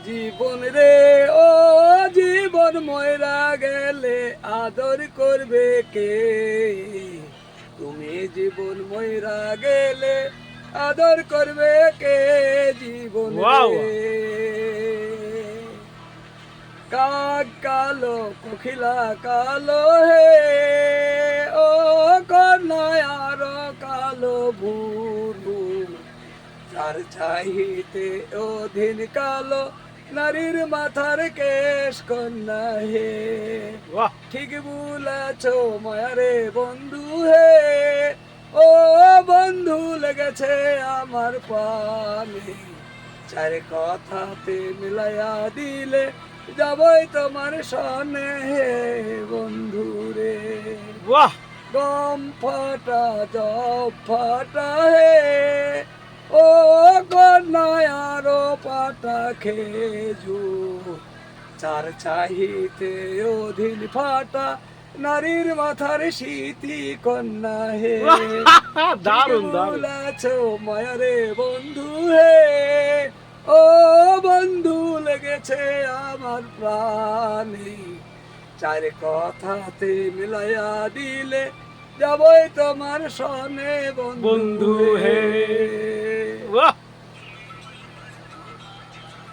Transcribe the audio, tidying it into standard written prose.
জীবন রে ও জীবন ময়রা গেলে আদর করবে কে? তুমি জীবন ময়রা গেলে আদর করবে কে? জীবন রে ওয়াও কাক কালো কোকিলা কালো হে ও কন্যায় আরো কালো ভুরু তার চাহিতে অধীন কালো নারীর মাথার কেশ কন্যা হে। বাহ ঠিক বলেছ মায়ারে বন্ধু হে ও বন্ধু লেগেছে আমার পানে চার কথাতে মিলাইয়া দিলে যাবই তোমার সনে হে বন্ধু রে। বাহ গম ফাটা জব ফাটা হে ও কন্যায় আরো পাটা খেজু চার চাহিতে অধীন ফাটা নারীর মাথার শীতি কন্যা হে। দারুণ দারুণ বলেছ মায়ারে বন্ধু হে ও বন্ধু লেগেছে আমার প্রাণে চার কথাতে মিলাইয়া দিলে যাবই তোমার সনে বন্ধু বন্ধু হে হে। বাহ